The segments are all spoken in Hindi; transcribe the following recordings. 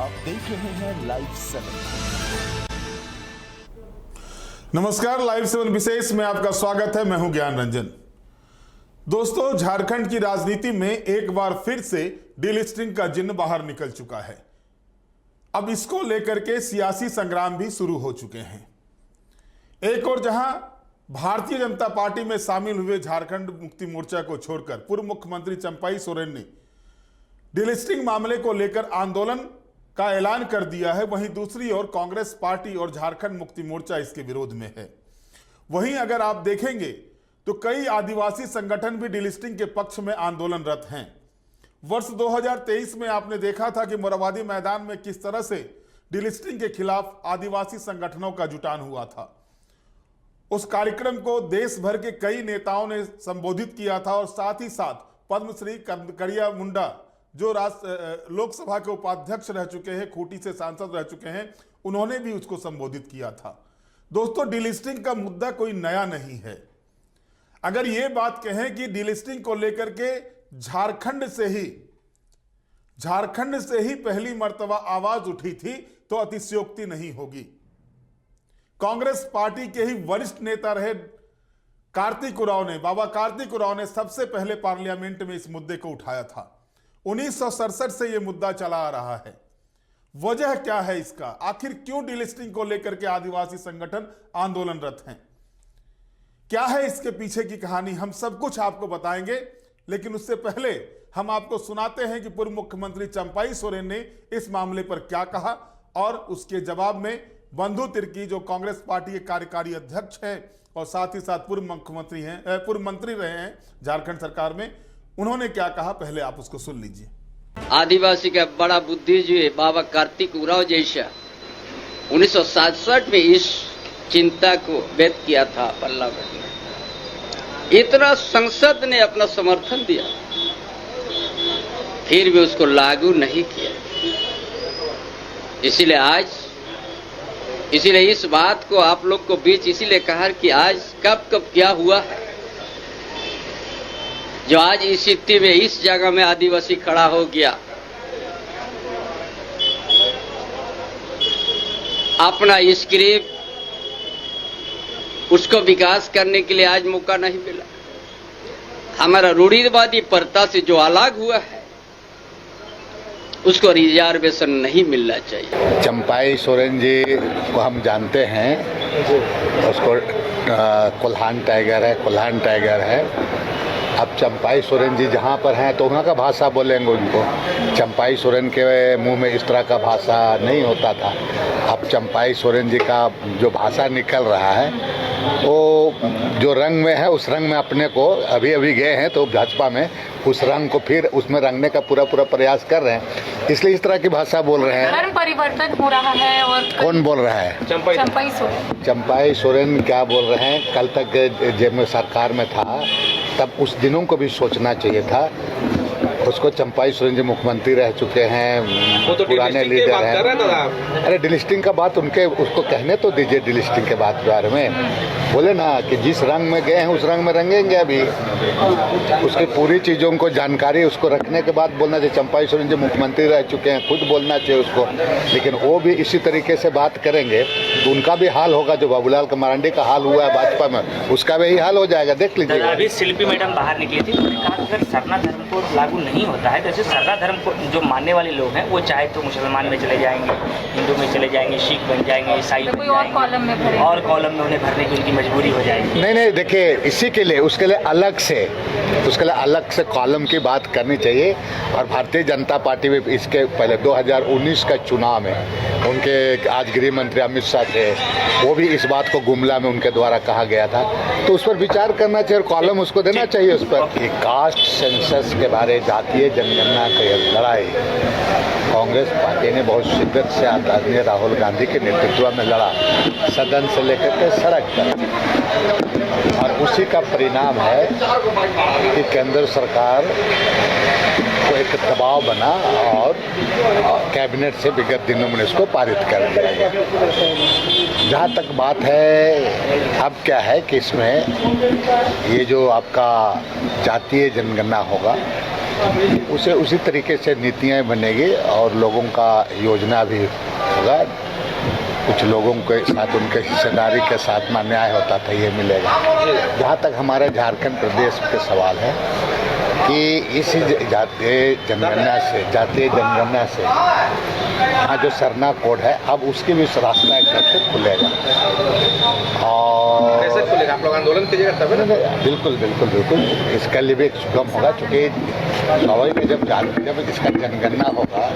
आप देख रहे हैं लाइव 7। नमस्कार, लाइव 7 विशेष में आपका स्वागत है। मैं हूं ज्ञान रंजन। दोस्तों, झारखंड की राजनीति में एक बार फिर से डीलिस्टिंग का जिन्न बाहर निकल चुका है। अब इसको लेकर के सियासी संग्राम भी शुरू हो चुके हैं। एक और जहां भारतीय जनता पार्टी में शामिल हुए झारखंड मुक्ति मोर्चा को छोड़कर पूर्व मुख्यमंत्री चंपाई सोरेन ने डीलिस्टिंग मामले को लेकर आंदोलन का ऐलान कर दिया है, वहीं दूसरी ओर कांग्रेस पार्टी और झारखंड मुक्ति मोर्चा इसके विरोध में है। वहीं अगर आप देखेंगे तो कई आदिवासी संगठन भी डीलिस्टिंग के पक्ष में आंदोलनरत हैं। वर्ष 2023 में आपने देखा था कि मोरहाबादी मैदान में किस तरह से डीलिस्टिंग के खिलाफ आदिवासी संगठनों का जुटान हुआ था। उस कार्यक्रम को देश भर के कई नेताओं ने संबोधित किया था और साथ ही साथ पद्मश्री करिया मुंडा, जो लोकसभा के उपाध्यक्ष रह चुके हैं, खूंटी से सांसद रह चुके हैं, उन्होंने भी उसको संबोधित किया था। दोस्तों, डीलिस्टिंग का मुद्दा कोई नया नहीं है। अगर ये बात कहें कि डीलिस्टिंग को लेकर के झारखंड से ही पहली मर्तबा आवाज उठी थी तो अतिशयोक्ति नहीं होगी। कांग्रेस पार्टी के ही वरिष्ठ नेता रहे बाबा कार्तिक उरांव ने सबसे पहले पार्लियामेंट में इस मुद्दे को उठाया था। 1967 से यह मुद्दा चला आ रहा है। वजह क्या है इसका? आखिर क्यों डीलिस्टिंग को लेकर के आदिवासी संगठन आंदोलनरत हैं? क्या है इसके पीछे की कहानी? हम सब कुछ आपको बताएंगे, लेकिन उससे पहले हम आपको सुनाते हैं कि पूर्व मुख्यमंत्री चंपाई सोरेन ने इस मामले पर क्या कहा और उसके जवाब में बंधु तिर्की, जो कांग्रेस पार्टी के कार्यकारी अध्यक्ष हैं और साथ ही साथ पूर्व मंत्री रहे हैं झारखंड सरकार में, उन्होंने क्या कहा, पहले आप उसको सुन लीजिए। आदिवासी का बड़ा बुद्धिजीवी बाबा कार्तिक उरांव जैसा 1967 में इस चिंता को व्यक्त किया था पार्लियामेंट में। इतना संसद ने अपना समर्थन दिया, फिर भी उसको लागू नहीं किया। इसीलिए इस बात को आप लोग को बीच इसीलिए कहा कि आज कब क्या हुआ है, जो आज इस स्थिति में इस जगह में आदिवासी खड़ा हो गया। अपना स्क्रिप्ट उसको विकास करने के लिए आज मौका नहीं मिला। हमारा रूढ़िवादी प्रथा से जो अलग हुआ है उसको रिजर्वेशन नहीं मिलना चाहिए। चंपाई सोरेन जी को हम जानते हैं, उसको कोल्हान टाइगर है। अब चंपाई सोरेन जी जहाँ पर हैं तो वहाँ का भाषा बोलेंगे उनको। चंपाई सोरेन के मुंह में इस तरह का भाषा नहीं होता था। अब चंपाई सोरेन जी का जो भाषा निकल रहा है वो जो रंग में है, उस रंग में अपने को अभी गए हैं तो भाजपा में उस रंग को फिर उसमें रंगने का पूरा प्रयास कर रहे हैं, इसलिए इस तरह की भाषा बोल रहे हैं। धर्म परिवर्तन हो रहा है। और कौन बोल रहा है? चंपाई सोरेन क्या बोल रहे हैं? कल तक जब मैं सरकार में था तब उस दिनों को भी सोचना चाहिए था। उसको चंपाई सोरेन जी मुख्यमंत्री रह चुके हैं, तो पुराने लीडर हैं। अरे डीलिस्टिंग का बात उसको कहने तो दीजिए। डीलिस्टिंग के बात बारे में बोले ना कि जिस रंग में गए हैं उस रंग में रंगेंगे। अभी उसकी पूरी चीज़ों को जानकारी उसको रखने के बाद बोलना चाहिए। चंपाई सोरेन जी मुख्यमंत्री रह चुके हैं, खुद बोलना चाहिए उसको। लेकिन वो भी इसी तरीके से बात करेंगे तो उनका भी हाल होगा। जो बाबूलाल मरांडी का हाल हुआ है भाजपा में, उसका भी यही हाल हो जाएगा। देख लीजिए। अभी शिल्पी मैडम बाहर निकली थी, उन्होंने कहा अगर सरना धर्म को लागू नहीं होता है, जैसे सरना धर्म को जो मानने वाले लोग हैं वो चाहे तो मुसलमान में चले जाएंगे, हिंदू में चले जाएंगे, सिख बन जाएंगे, ईसाई बन जाएंगे, और कॉलम में उन्हें भरने की उनकी मजबूरी हो जाएगी। नहीं, देखिए, इसी के लिए उसके लिए अलग से कॉलम की बात करनी चाहिए। और भारतीय जनता पार्टी में इसके पहले 2019 का चुनाव में उनके आज गृह मंत्री अमित शाह थे, वो भी इस बात को गुमला में उनके द्वारा कहा गया था। तो उस पर विचार करना चाहिए और कॉलम उसको देना चाहिए उस पर। कि कास्ट सेंसस के बारे, जातीय जनगणना की लड़ाई कांग्रेस पार्टी ने बहुत शिद्दत से आदरणीय राहुल गांधी के नेतृत्व में लड़ा, सदन से लेकर के सड़क तक। और उसी का परिणाम है कि केंद्र सरकार को एक दबाव बना और कैबिनेट से विगत दिनों में इसको पारित कर दिया गया। जहाँ तक बात है, अब क्या है कि इसमें ये जो आपका जातीय जनगणना होगा उसे उसी तरीके से नीतियाँ बनेगी और लोगों का योजना भी होगा। कुछ लोगों के साथ उनके हिस्सेदारी के साथ में न्याय होता था, ये मिलेगा। जहाँ तक हमारे झारखंड प्रदेश के सवाल है कि इस जातीय जनगणना से यहाँ जो सरना कोड है अब उसके भी रास्ता कैसे खुलेगा और कैसे खुलेगा? आप लोग आंदोलन कीजिएगा तब ना? बिल्कुल बिल्कुल बिल्कुल इसका लिए भी सुगम होगा, क्योंकि स्वाभाविक में जब इसका जनगणना होगा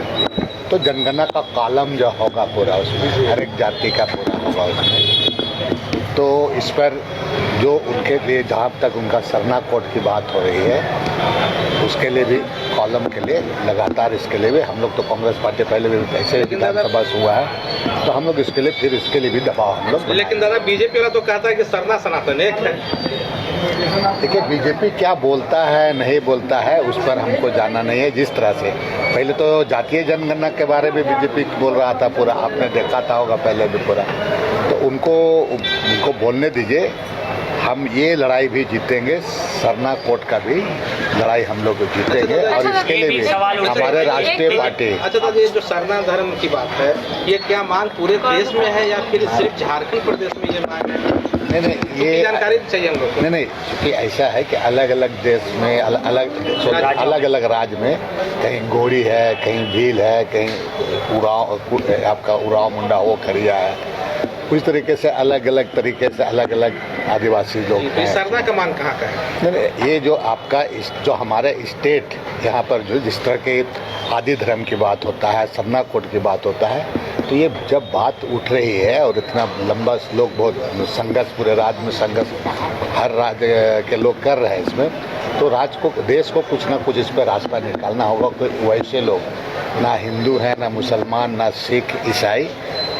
तो जनगणना का कॉलम जो होगा पूरा उसमें हर एक जाति का पूरा होगा उसमें। तो इस पर जो उनके लिए जहाँ तक उनका सरना कोड की बात हो रही है उसके लिए भी कॉलम के लिए लगातार इसके लिए भी हम लोग तो कांग्रेस पार्टी पहले भी ऐसे विधानसभा हुआ है तो हम लोग इसके लिए फिर इसके लिए भी दबाव हम लोग। लेकिन दादा बीजेपी वाला तो कहता है कि सरना सनातन एक है। देखिए बीजेपी क्या बोलता है नहीं बोलता है उस पर हमको जानना नहीं है। जिस तरह से पहले तो जातीय जनगणना के बारे में बीजेपी बोल रहा था पूरा, आपने देखा था होगा पहले भी पूरा, तो उनको बोलने दीजिए। हम ये लड़ाई भी जीतेंगे, सरना कोड का भी लड़ाई हम लोग जीतेंगे और इसके लिए भी हमारे राष्ट्रीय पार्टी। अच्छा दादा, ये जो सरना धर्म की बात है ये क्या मांग पूरे देश में है या फिर सिर्फ झारखंड प्रदेश में ये मांग है? नहीं ये जानकारी चाहिए हम लोग को। नहीं क्योंकि ऐसा है कि अलग अलग देश में अलग अलग राज्य में कहीं गोरी है, कहीं भील है, कहीं उराव मुंडा वो खरिया है, उस तरीके से अलग अलग तरीके से अलग अलग आदिवासी लोग हैं। सरना का मांग कहाँ का है? नहीं ये जो आपका जो हमारे स्टेट यहाँ पर जो जिस तरह के आदि धर्म की बात होता है, सरना कोड की बात होता है, तो ये जब बात उठ रही है और इतना लंबा लोग बहुत संघर्ष पूरे राज्य में संघर्ष हर राज्य के लोग कर रहे हैं इसमें, तो राज्य को देश को कुछ ना कुछ इस पर रास्ता निकालना होगा। कोई वैसे लोग ना हिंदू हैं ना मुसलमान ना सिख ईसाई,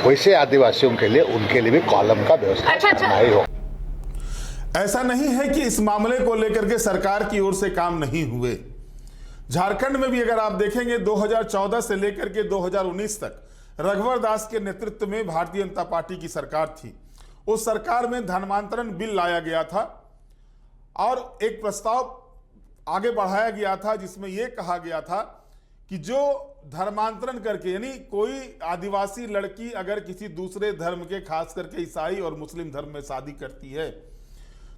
वैसे आदिवासियों के लिए उनके लिए भी कॉलम का व्यवस्था करना ही हो। ऐसा नहीं है कि इस मामले को लेकर के सरकार की ओर से काम नहीं हुए। झारखंड में भी अगर आप देखेंगे 2014 से लेकर के 2019 तक रघुवर दास के नेतृत्व में भारतीय जनता पार्टी की सरकार थी। उस सरकार में धर्मांतरण बिल लाया गया था और एक प्रस्ताव आगे बढ़ाया गया था जिसमें यह कहा गया था कि जो धर्मांतरण करके यानी कोई आदिवासी लड़की अगर किसी दूसरे धर्म के खास करके ईसाई और मुस्लिम धर्म में शादी करती है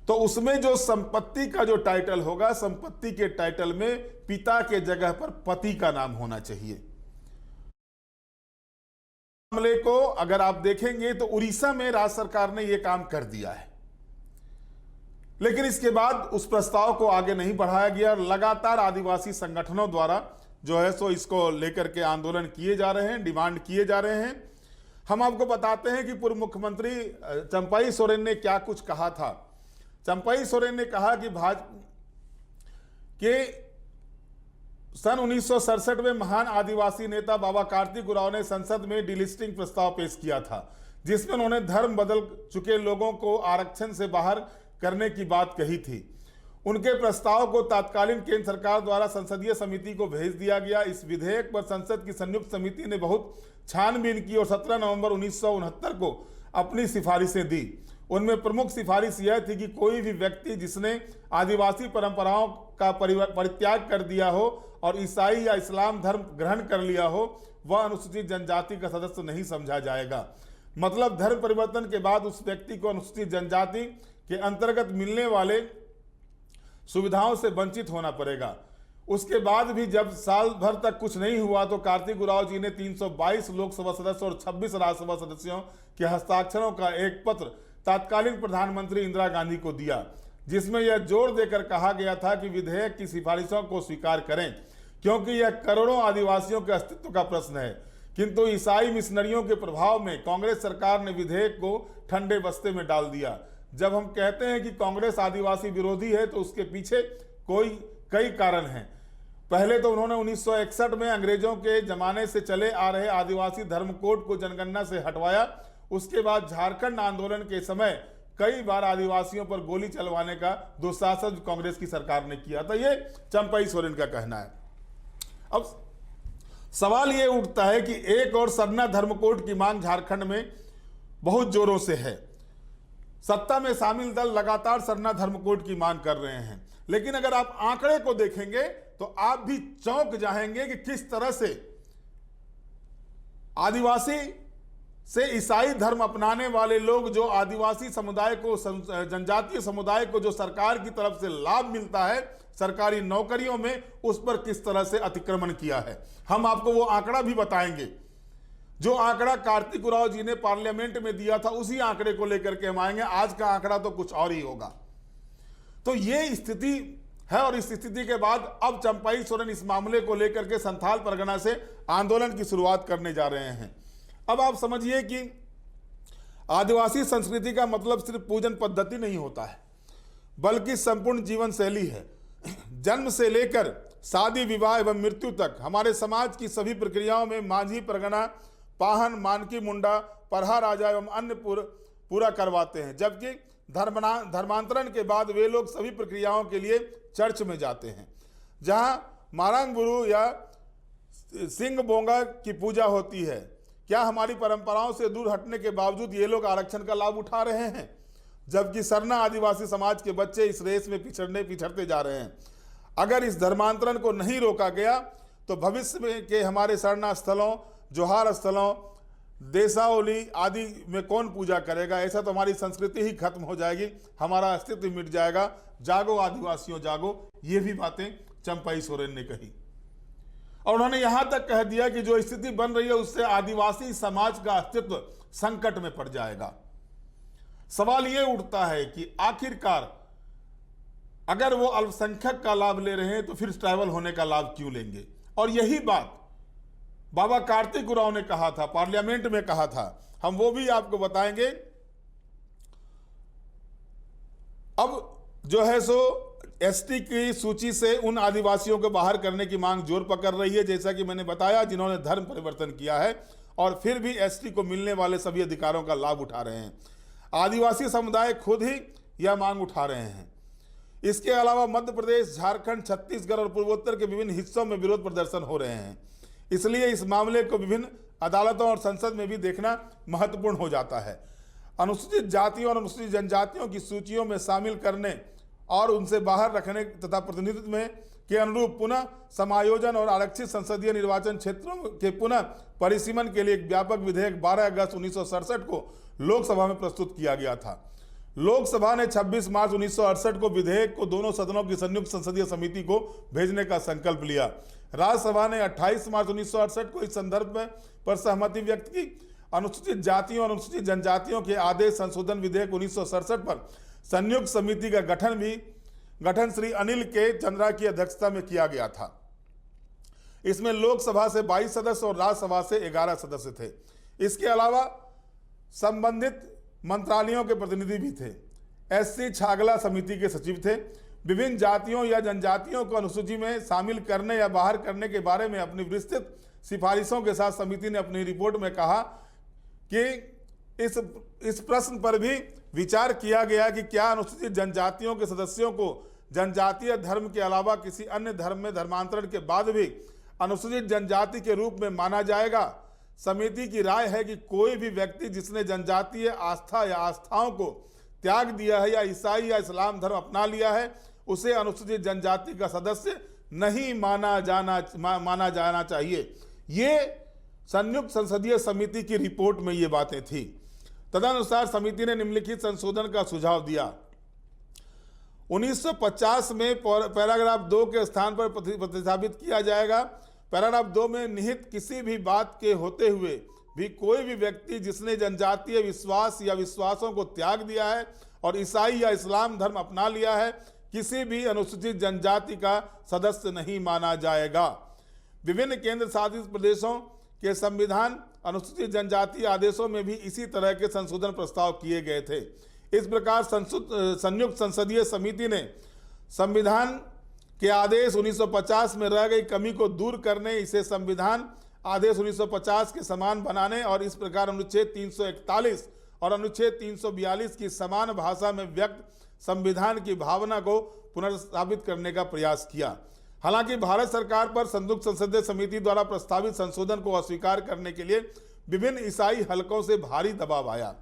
तो उसमें जो संपत्ति का जो टाइटल होगा, संपत्ति के टाइटल में पिता के जगह पर पति का नाम होना चाहिए। मामले को अगर आप देखेंगे तो उड़ीसा में राज्य सरकार ने यह काम कर दिया है, लेकिन इसके बाद उस प्रस्ताव को आगे नहीं बढ़ाया गया। लगातार आदिवासी संगठनों द्वारा जो है सो इसको लेकर के आंदोलन किए जा रहे हैं, डिमांड किए जा रहे हैं। हम आपको बताते हैं कि पूर्व मुख्यमंत्री चंपाई सोरेन ने क्या कुछ कहा था। चंपाई सोरेन ने कहा कि सन 1967 में महान आदिवासी नेता बाबा कार्तिक उरांव ने संसद में डिलिस्टिंग प्रस्ताव पेश किया था, जिसमें उन्होंने धर्म बदल चुके लोगों को आरक्षण से बाहर करने की बात कही थी। उनके प्रस्ताव को तत्कालीन केंद्र सरकार द्वारा संसदीय समिति को भेज दिया गया। इस विधेयक पर संसद की संयुक्त समिति ने बहुत छानबीन की और 17 नवंबर 1969 को अपनी सिफारिशें दी। उनमें प्रमुख सिफारिश यह थी कि कोई भी व्यक्ति जिसने आदिवासी परंपराओं का परित्याग कर दिया हो और ईसाई या इस्लाम धर्म ग्रहण कर लिया हो, वह अनुसूचित जनजाति का सदस्य नहीं समझा जाएगा। मतलब धर्म परिवर्तन के बाद उस व्यक्ति को अनुसूचित जनजाति के अंतर्गत मिलने वाले सुविधाओं से वंचित होना पड़ेगा। उसके बाद भी जब साल भर तक कुछ नहीं हुआ तो कार्तिक उरांव जी ने 322 लोकसभा सदस्य और 26 राज्यसभा सदस्यों के हस्ताक्षरों का एक पत्र तत्कालीन प्रधानमंत्री इंदिरा गांधी को दिया, जिसमें यह जोर देकर कहा गया था कि विधेयक की सिफारिशों को स्वीकार करें, क्योंकि यह करोड़ों आदिवासियों के अस्तित्व का प्रश्न है। किंतु ईसाई मिशनरियों के प्रभाव में कांग्रेस सरकार ने विधेयक को ठंडे बस्ते में डाल दिया। जब हम कहते हैं कि कांग्रेस आदिवासी विरोधी है तो उसके पीछे कई कारण हैं। पहले तो उन्होंने 1961 में अंग्रेजों के जमाने से चले आ रहे आदिवासी धर्म कोड को जनगणना से हटवाया। उसके बाद झारखंड आंदोलन के समय कई बार आदिवासियों पर गोली चलवाने का दुस्साहस कांग्रेस की सरकार ने किया था। ये चंपाई सोरेन का कहना है। अब सवाल ये उठता है कि एक और सरना धर्म कोड की मांग झारखंड में बहुत जोरों से है। सत्ता में शामिल दल लगातार सरना धर्म कोड की मांग कर रहे हैं, लेकिन अगर आप आंकड़े को देखेंगे तो आप भी चौंक जाएंगे कि किस तरह से आदिवासी से ईसाई धर्म अपनाने वाले लोग, जो आदिवासी समुदाय को, जनजातीय समुदाय को जो सरकार की तरफ से लाभ मिलता है सरकारी नौकरियों में, उस पर किस तरह से अतिक्रमण किया है। हम आपको वो आंकड़ा भी बताएंगे, जो आंकड़ा कार्तिक उरांव जी ने पार्लियामेंट में दिया था, उसी आंकड़े को लेकर के हम आएंगे। आज का आंकड़ा तो कुछ और ही होगा। तो ये स्थिति है, और इस स्थिति के बाद अब चंपाई सोरेन इस मामले को लेकर के संथाल परगना से आंदोलन की शुरुआत करने जा रहे हैं। अब आप समझिए कि आदिवासी संस्कृति का मतलब सिर्फ पूजन पद्धति नहीं होता है, बल्कि संपूर्ण जीवन शैली है। जन्म से लेकर शादी, विवाह एवं मृत्यु तक हमारे समाज की सभी प्रक्रियाओं में मांझी, परगना, पाहन, मानकी, मुंडा, परहा राजा एवं अन्य पूरा करवाते हैं। जबकि धर्मांतरण के बाद वे लोग सभी प्रक्रियाओं के लिए चर्च में जाते हैं, जहां मारंग गुरु या सिंह बोंगा की पूजा होती है। क्या हमारी परंपराओं से दूर हटने के बावजूद ये लोग आरक्षण का लाभ उठा रहे हैं, जबकि सरना आदिवासी समाज के बच्चे इस रेस में पिछड़ते जा रहे हैं। अगर इस धर्मांतरण को नहीं रोका गया तो भविष्य में के हमारे सरना स्थलों, जोहार स्थलों, देसावली आदि में कौन पूजा करेगा? ऐसा तो हमारी संस्कृति ही खत्म हो जाएगी, हमारा अस्तित्व मिट जाएगा। जागो आदिवासियों जागो, ये भी बातें चंपाई सोरेन ने कही। और उन्होंने यहां तक कह दिया कि जो स्थिति बन रही है उससे आदिवासी समाज का अस्तित्व संकट में पड़ जाएगा। सवाल यह उठता है कि आखिरकार अगर वो अल्पसंख्यक का लाभ ले रहे हैं तो फिर ट्राइबल होने का लाभ क्यों लेंगे? और यही बात बाबा कार्तिक उरांव ने कहा था, पार्लियामेंट में कहा था। हम वो भी आपको बताएंगे। अब जो है सो एसटी की सूची से उन आदिवासियों को बाहर करने की मांग जोर पकड़ रही है, जैसा कि मैंने बताया, जिन्होंने धर्म परिवर्तन किया है और फिर भी एसटी को मिलने वाले सभी अधिकारों का लाभ उठा रहे हैं। आदिवासी समुदाय खुद ही यह मांग उठा रहे हैं। इसके अलावा मध्य प्रदेश, झारखंड, छत्तीसगढ़ और पूर्वोत्तर के विभिन्न हिस्सों में विरोध प्रदर्शन हो रहे हैं। इसलिए इस मामले को विभिन्न अदालतों और संसद में भी देखना महत्वपूर्ण हो जाता है। अनुसूचित जातियों और अनुसूचित जनजातियों की सूचियों में शामिल करने और उनसे बाहर रखने तथा प्रतिनिधित्व में के अनुरूप पुनः समायोजन और आरक्षित संसदीय निर्वाचन क्षेत्रों के पुनः परिसीमन के लिए एक व्यापक विधेयक 12 अगस्त 1967 को लोकसभा में प्रस्तुत किया गया था। लोकसभा ने 26 मार्च 1968 को विधेयक को दोनों सदनों की संयुक्त संसदीय समिति को भेजने का संकल्प लिया। राज्यसभा ने 28 मार्च 1968 को इस संदर्भ में पर सहमति व्यक्त की। अनुसूचित जातियों और अनुसूचित जनजातियों के आदेश संशोधन विधेयक 1967 पर संयुक्त समिति का गठन श्री अनिल के चंद्रा की अध्यक्षता में किया गया था। इसमें लोकसभा से 22 सदस्य और राज्यसभा से 11 सदस्य थे। इसके अलावा संबंधित मंत्रालयों के प्रतिनिधि भी थे। एससी छागला समिति के सचिव थे। विभिन्न जातियों या जनजातियों को अनुसूची में शामिल करने या बाहर करने के बारे में अपनी विस्तृत सिफारिशों के साथ समिति ने अपनी रिपोर्ट में कहा कि इस प्रश्न पर भी विचार किया गया कि क्या अनुसूचित जनजातियों के सदस्यों को जनजातीय धर्म के अलावा किसी अन्य धर्म में धर्मांतरण के बाद भी अनुसूचित जनजाति के रूप में माना जाएगा। समिति की राय है कि कोई भी व्यक्ति जिसने जनजातीय आस्था या आस्थाओं को त्याग दिया है या ईसाई या इस्लाम धर्म अपना लिया है, उसे अनुसूचित जनजाति का सदस्य नहीं माना जाना चाहिए। ये संयुक्त संसदीय समिति की रिपोर्ट में ये बातें थी। तदनुसार समिति ने निम्नलिखित संशोधन का सुझाव दिया। 1950 में पैराग्राफ 2 के स्थान पर प्रतिस्थापित किया जाएगा। पैराग्राफ 2 में निहित किसी भी बात के होते हुए भी कोई भी व्यक्ति जिसने जनजातीय विश्वास या विश्वासों को त्याग दिया है और ईसाई या इस्लाम धर्म अपना लिया है, किसी भी अनुसूचित जनजाति का सदस्य नहीं माना जाएगा। विभिन्न केंद्र शासित प्रदेशों के संविधान अनुसूचित जनजाति आदेशों में भी इसी तरह के संशोधन प्रस्ताव किए गए थे। इस प्रकार संयुक्त संसदीय समिति ने संविधान के आदेश 1950 में रह गई कमी को दूर करने, इसे संविधान आदेश 1950 के समान बनाने और इस प्रकार अनुच्छेद 341 और अनुच्छेद 342 की समान भाषा में व्यक्त संविधान की भावना को पुनर्स्थापित करने का प्रयास किया। हालांकि भारत सरकार पर संयुक्त संसदीय समिति द्वारा प्रस्तावित संशोधन को अस्वीकार करने के लिए विभिन्न ईसाई हलकों से भारी दबाव आया।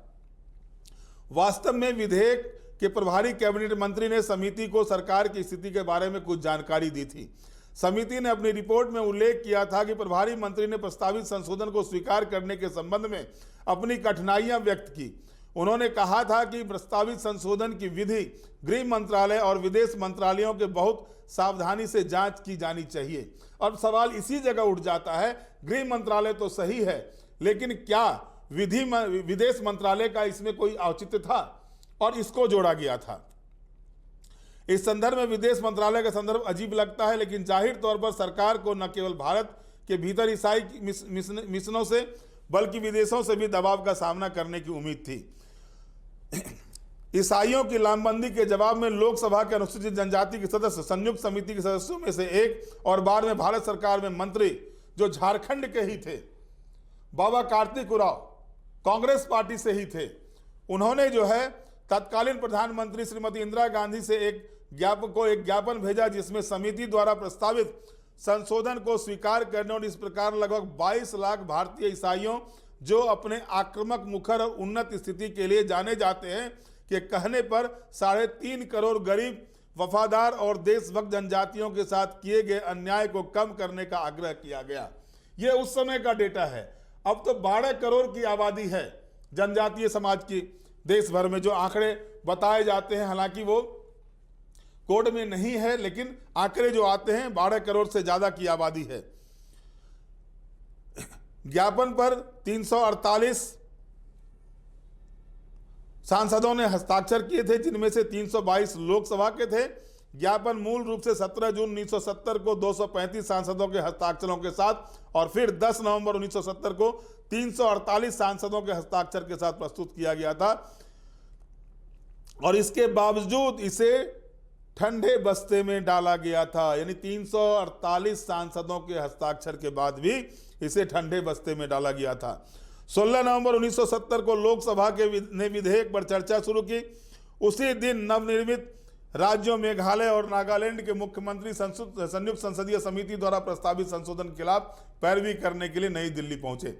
वास्तव में विधेयक के प्रभारी कैबिनेट मंत्री ने समिति को सरकार की स्थिति के बारे में कुछ जानकारी दी थी। समिति ने अपनी रिपोर्ट में उल्लेख किया था कि प्रभारी मंत्री ने प्रस्तावित संशोधन को स्वीकार करने के संबंध में अपनी कठिनाइयां व्यक्त की। उन्होंने कहा था कि प्रस्तावित संशोधन की विधि गृह मंत्रालय और विदेश मंत्रालयों के बहुत सावधानी से जांच की जानी चाहिए। अब सवाल इसी जगह उठ जाता है, गृह मंत्रालय तो सही है, लेकिन क्या विदेश मंत्रालय का इसमें कोई औचित्य था? और इसको जोड़ा गया था। इस संदर्भ में विदेश मंत्रालय का संदर्भ अजीब लगता है, लेकिन जाहिर तौर पर सरकार को न केवल भारत के भीतर ईसाई मिशनों से बल्कि विदेशों से भी दबाव का सामना करने की उम्मीद थी। ईसाइयों की लामबंदी के जवाब में लोकसभा के अनुसूचित जनजाति के सदस्य संयुक्त समिति के सदस्यों में से एक और बाद में भारत सरकार में मंत्री जो झारखंड के ही थे, बाबा कार्तिक उरांव, कांग्रेस पार्टी से ही थे, उन्होंने जो है तत्कालीन प्रधानमंत्री श्रीमती इंदिरा गांधी से एक ज्ञापन भेजा, जिसमें समिति द्वारा प्रस्तावित संशोधन को स्वीकार करने और इस प्रकार लगभग 22 लाख भारतीय ईसाइयों जो अपने आक्रामक मुखर और उन्नत स्थिति के लिए जाने जाते हैं के कहने पर 3.5 करोड़ गरीब, वफादार और देशभक्त जनजातियों के साथ किए गए अन्याय को कम करने का आग्रह किया गया। यह उस समय का डेटा है। अब तो 12 करोड़ की आबादी है जनजातीय समाज की देश भर में, जो आंकड़े बताए जाते हैं, हालांकि वो कोड में नहीं है, लेकिन आंकड़े जो आते हैं 12 करोड़ से ज्यादा की आबादी है। ज्ञापन पर 348 सांसदों ने हस्ताक्षर किए थे, जिनमें से 322 लोकसभा के थे। ज्ञापन मूल रूप से 17 जून 1970 को 235 सांसदों के हस्ताक्षरों के साथ और फिर 10 नवंबर 1970 को 348 सांसदों के हस्ताक्षर के साथ प्रस्तुत किया गया था, और इसके बावजूद इसे ठंडे बस्ते में डाला गया था। यानी 348 सांसदों के हस्ताक्षर के बाद भी इसे ठंडे बस्ते में डाला गया था। 16 नवंबर 1970 को लोकसभा ने विधेयक पर चर्चा शुरू की। उसी दिन नवनिर्मित राज्यों मेघालय और नागालैंड के मुख्यमंत्री संयुक्त संसदीय समिति द्वारा प्रस्तावित संशोधन के खिलाफ पैरवी करने के लिए नई दिल्ली पहुंचे।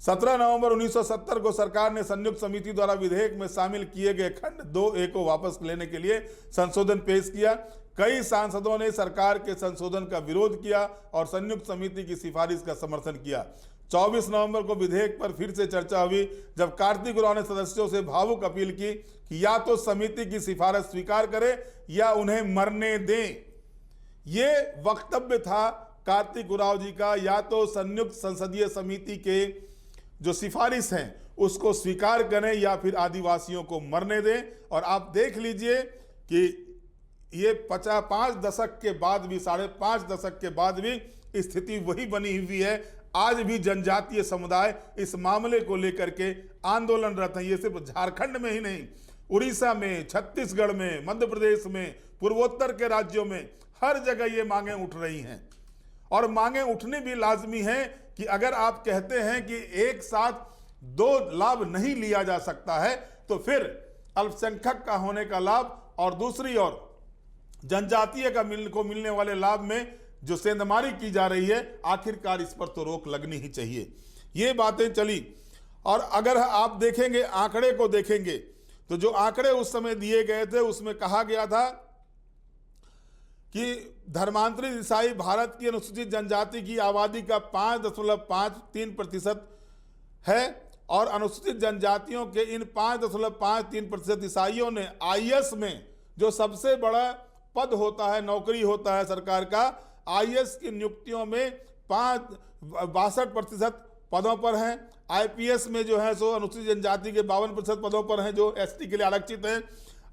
17 नवंबर 1970 को सरकार ने संयुक्त समिति द्वारा विधेयक में शामिल किए गए खंड 2A को वापस लेने के लिए संशोधन पेश किया। कई सांसदों ने सरकार के संशोधन का विरोध किया और संयुक्त समिति की सिफारिश का समर्थन किया। 24 नवंबर को विधेयक पर फिर से चर्चा हुई, जब कार्तिक उरांव ने सदस्यों से भावुक अपील की कि या तो समिति की सिफारिश स्वीकार करें या उन्हें मरने दें। ये वक्तव्य था कार्तिक उरांव जी का, या तो संयुक्त संसदीय समिति के जो सिफारिश हैं उसको स्वीकार करें या फिर आदिवासियों को मरने दें। और आप देख लीजिए कि ये 5 दशक के बाद भी, 5.5 दशक के बाद भी स्थिति वही बनी हुई है। आज भी जनजातीय समुदाय इस मामले को लेकर के आंदोलनरत है। ये सिर्फ झारखंड में ही नहीं, उड़ीसा में, छत्तीसगढ़ में, मध्य प्रदेश में, पूर्वोत्तर के राज्यों में, हर जगह ये मांगें उठ रही हैं। और मांगें उठनी भी लाजमी है कि अगर आप कहते हैं कि एक साथ 2 लाभ नहीं लिया जा सकता है, तो फिर अल्पसंख्यक का होने का लाभ और दूसरी ओर जनजातीय को मिलने वाले लाभ में जो सेंधमारी की जा रही है, आखिरकार इस पर तो रोक लगनी ही चाहिए। ये बातें चली। और अगर आप देखेंगे, आंकड़े को देखेंगे, तो जो आंकड़े उस समय दिए गए थे उसमें कहा गया था कि धर्मांतरित ईसाई भारत की अनुसूचित जनजाति की आबादी का 5.53% है, और अनुसूचित जनजातियों के इन 5.53% ईसाइयों ने आईएएस में, जो सबसे बड़ा पद होता है, नौकरी होता है सरकार का, आईएएस की नियुक्तियों में 62% पदों पर हैं। आईपीएस में जो है सो अनुसूचित जनजाति के 52% पदों पर हैं, जो एसटी के लिए आरक्षित हैं।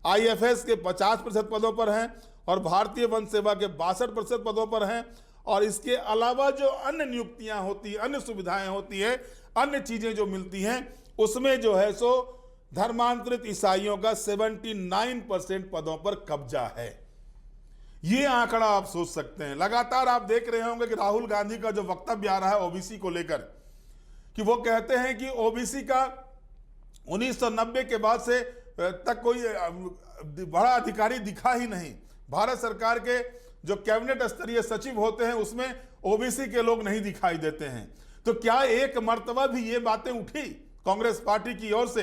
आईएफएस के 50% पदों पर हैं और भारतीय वन सेवा के 62% पदों पर हैं। और इसके अलावा जो अन्य नियुक्तियां होती हैं, अन्य सुविधाएं होती हैं, अन्य चीजें जो मिलती हैं, उसमें जो है सो धर्मांतरित ईसाइयों का 79% पदों पर कब्जा है। ये आंकड़ा आप सोच सकते हैं। लगातार आप देख रहे होंगे कि राहुल गांधी का जो वक्तव्य आ रहा है ओबीसी को लेकर, कि वो कहते हैं कि ओबीसी का 1990 के बाद से तक कोई बड़ा अधिकारी दिखा ही नहीं। भारत सरकार के जो कैबिनेट स्तरीय सचिव होते हैं उसमें ओबीसी के लोग नहीं दिखाई देते हैं। तो क्या एक मर्तबा भी ये बातें उठी कांग्रेस पार्टी की ओर से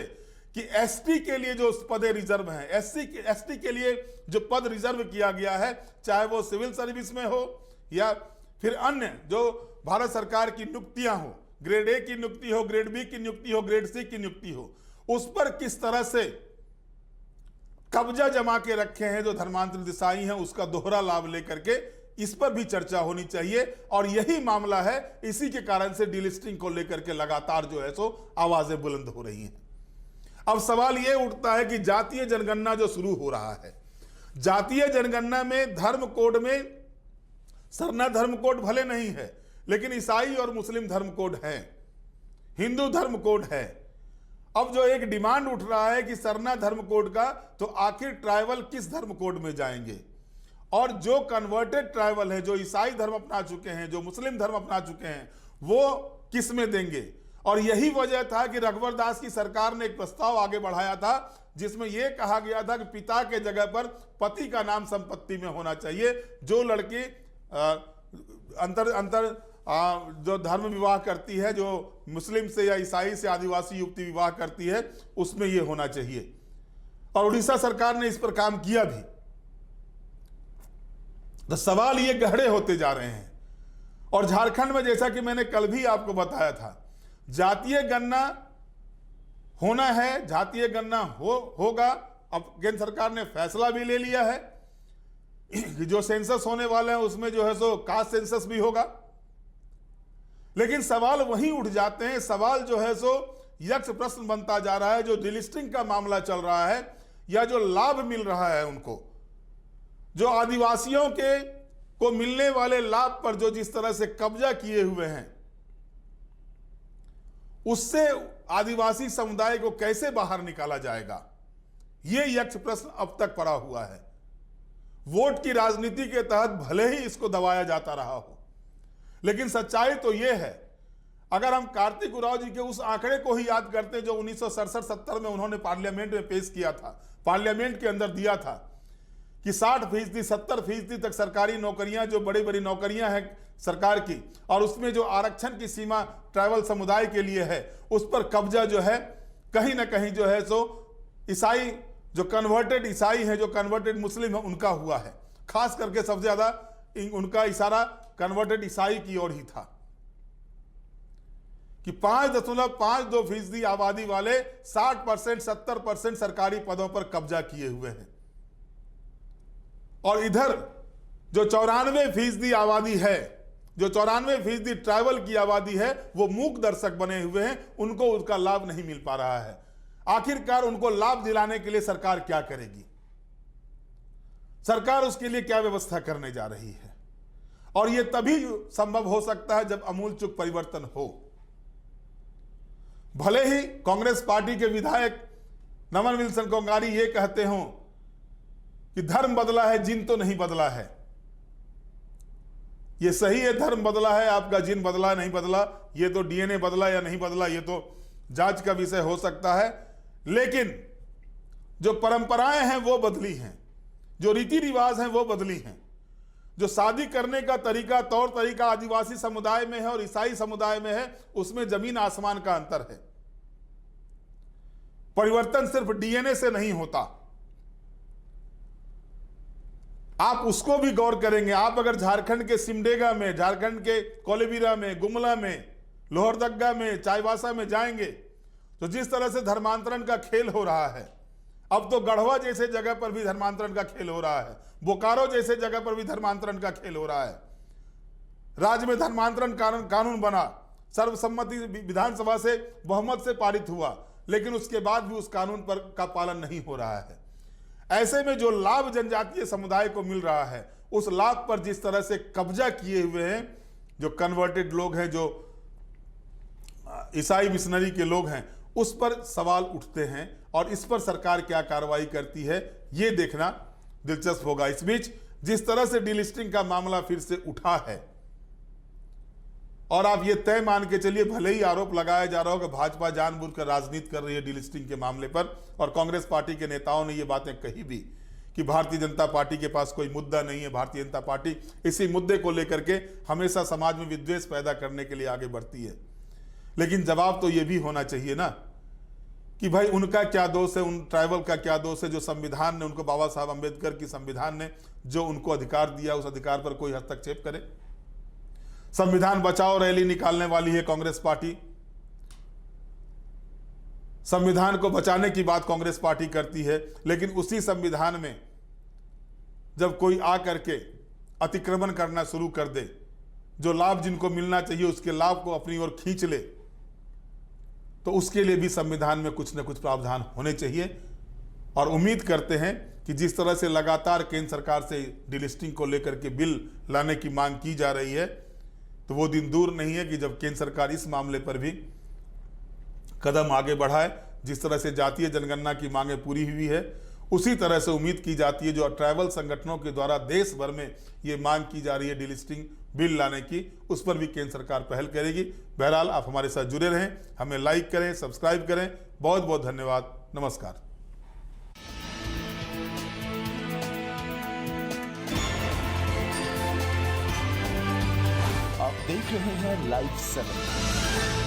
कि एसटी के लिए जो पद रिजर्व हैं, एसटी के लिए जो पद रिजर्व किया गया है, चाहे वो सिविल सर्विस में हो या फिर अन्य जो भारत सरकार की नियुक्तियां हो, ग्रेड ए की नियुक्ति हो, ग्रेड बी की नियुक्ति हो, ग्रेड सी की नियुक्ति हो, उस पर किस तरह से कब्जा जमा के रखे हैं जो धर्मांतरित देसाई हैं, उसका दोहरा लाभ लेकर के इस पर भी चर्चा होनी चाहिए। और यही मामला है, इसी के कारण से डीलिस्टिंग को लेकर के लगातार जो है सो आवाजें बुलंद हो रही हैं। अब सवाल यह उठता है कि जातीय जनगणना जो शुरू हो रहा है, जातीय जनगणना में धर्म कोड में सरना धर्म कोड भले नहीं है, लेकिन ईसाई और मुस्लिम धर्म कोड है, हिंदू धर्म कोड है। अब जो एक डिमांड उठ रहा है कि सरना धर्म कोड का, तो आखिर ट्राइबल किस धर्म कोड में जाएंगे, और जो कन्वर्टेड ट्राइबल है, जो ईसाई धर्म अपना चुके हैं, जो मुस्लिम धर्म अपना चुके हैं, वो किस में देंगे। और यही वजह था कि रघुवर दास की सरकार ने एक प्रस्ताव आगे बढ़ाया था जिसमें यह कहा गया था कि पिता के जगह पर पति का नाम संपत्ति में होना चाहिए। जो लड़की जो धर्म विवाह करती है, जो मुस्लिम से या ईसाई से आदिवासी युवती विवाह करती है, उसमें यह होना चाहिए। और उड़ीसा सरकार ने इस पर काम किया भी। तो सवाल ये गहरे होते जा रहे हैं। और झारखंड में, जैसा कि मैंने कल भी आपको बताया था, जातीय गणना होना है, जातीय गणना होगा। अब केंद्र सरकार ने फैसला भी ले लिया है कि जो सेंसस होने वाले हैं उसमें जो है सो कास्ट सेंसस भी होगा। लेकिन सवाल वहीं उठ जाते हैं, सवाल जो है सो यक्ष प्रश्न बनता जा रहा है। जो डिलिस्टिंग का मामला चल रहा है या जो लाभ मिल रहा है उनको, जो आदिवासियों के को मिलने वाले लाभ पर जो जिस तरह से कब्जा किए हुए हैं, उससे आदिवासी समुदाय को कैसे बाहर निकाला जाएगा, यह यक्ष प्रश्न अब तक पड़ा हुआ है। वोट की राजनीति के तहत भले ही इसको दबाया जाता रहा हो, लेकिन सच्चाई तो यह है, अगर हम कार्तिक उरांव जी के उस आंकड़े को ही याद करते हैं जो 1967-70 में उन्होंने पार्लियामेंट में पेश किया था, पार्लियामेंट के अंदर दिया था कि 60%, 70% तक सरकारी नौकरियां, जो बड़ी बड़ी नौकरियां हैं सरकार की, और उसमें जो आरक्षण की सीमा ट्राइबल समुदाय के लिए है, उस पर कब्जा जो है कहीं ना कहीं जो है सो ईसाई, जो कन्वर्टेड ईसाई हैं, जो कन्वर्टेड मुस्लिम हैं, उनका हुआ है। खास करके सबसे ज्यादा उनका इशारा कन्वर्टेड ईसाई की ओर ही था कि 5.52% आबादी वाले 60%, 70% सरकारी पदों पर कब्जा किए हुए हैं। और इधर जो 94% आबादी है, जो 94% ट्राइबल की आबादी है, वो मूक दर्शक बने हुए हैं, उनको उसका लाभ नहीं मिल पा रहा है। आखिरकार उनको लाभ दिलाने के लिए सरकार क्या करेगी, सरकार उसके लिए क्या व्यवस्था करने जा रही है। और यह तभी संभव हो सकता है जब अमूलचूल परिवर्तन हो। भले ही कांग्रेस पार्टी के विधायक नमन विल्सन कोंगारी ये कहते हों कि धर्म बदला है, जिन तो नहीं बदला है। यह सही है, धर्म बदला है, आपका जिन बदला नहीं बदला, यह तो डीएनए बदला या नहीं बदला, यह तो जांच का विषय हो सकता है। लेकिन जो परंपराएं हैं वो बदली हैं, जो रीति रिवाज हैं वो बदली हैं, जो शादी करने का तरीका, तौर तरीका आदिवासी समुदाय में है और ईसाई समुदाय में है, उसमें जमीन आसमान का अंतर है। परिवर्तन सिर्फ डीएनए से नहीं होता, आप उसको भी गौर करेंगे। आप अगर झारखंड के सिमडेगा में, झारखंड के कोलेबिरा में, गुमला में, लोहरदग्गा में, चाईबासा में जाएंगे तो जिस तरह से धर्मांतरण का खेल हो रहा है, अब तो गढ़वा जैसे जगह पर भी धर्मांतरण का खेल हो रहा है, बोकारो जैसे जगह पर भी धर्मांतरण का खेल हो रहा है। राज्य में धर्मांतरण कानून बना, सर्वसम्मति विधानसभा से बहुमत से पारित हुआ, लेकिन उसके बाद भी उस कानून पर का पालन नहीं हो रहा है। ऐसे में जो लाभ जनजातीय समुदाय को मिल रहा है, उस लाभ पर जिस तरह से कब्जा किए हुए हैं जो कन्वर्टेड लोग हैं, जो ईसाई मिशनरी के लोग हैं, उस पर सवाल उठते हैं। और इस पर सरकार क्या कार्रवाई करती है, ये देखना दिलचस्प होगा। इस बीच जिस तरह से डीलिस्टिंग का मामला फिर से उठा है, और आप ये तय मान के चलिए, भले ही आरोप लगाया जा रहा हो कि भाजपा जानबूझकर राजनीति कर रही है डीलिस्टिंग के मामले पर, और कांग्रेस पार्टी के नेताओं ने ये बातें कही भी कि भारतीय जनता पार्टी के पास कोई मुद्दा नहीं है, भारतीय जनता पार्टी इसी मुद्दे को लेकर के हमेशा समाज में विद्वेष पैदा करने के लिए आगे बढ़ती है। लेकिन जवाब तो ये भी होना चाहिए ना कि भाई उनका क्या दोष है, उन ट्राइबल का क्या दोष है, जो संविधान ने उनको, बाबा साहब अम्बेडकर की संविधान ने जो उनको अधिकार दिया, उस अधिकार पर कोई हस्तक्षेप करे। संविधान बचाओ रैली निकालने वाली है कांग्रेस पार्टी। संविधान को बचाने की बात कांग्रेस पार्टी करती है, लेकिन उसी संविधान में जब कोई आकर के अतिक्रमण करना शुरू कर दे, जो लाभ जिनको मिलना चाहिए उसके लाभ को अपनी ओर खींच ले, तो उसके लिए भी संविधान में कुछ न कुछ प्रावधान होने चाहिए। और उम्मीद करते हैं कि जिस तरह से लगातार केंद्र सरकार से डीलिस्टिंग को लेकर के बिल लाने की मांग की जा रही है, तो वो दिन दूर नहीं है कि जब केंद्र सरकार इस मामले पर भी कदम आगे बढ़ाए। जिस तरह से जातीय जनगणना की मांगें पूरी हुई है, उसी तरह से उम्मीद की जाती है जो ट्राइबल संगठनों के द्वारा देश भर में ये मांग की जा रही है डीलिस्टिंग बिल लाने की, उस पर भी केंद्र सरकार पहल करेगी। बहरहाल आप हमारे साथ जुड़े रहें, हमें लाइक करें, सब्सक्राइब करें। बहुत बहुत धन्यवाद। नमस्कार। आप देख रहे हैं लाइव 7।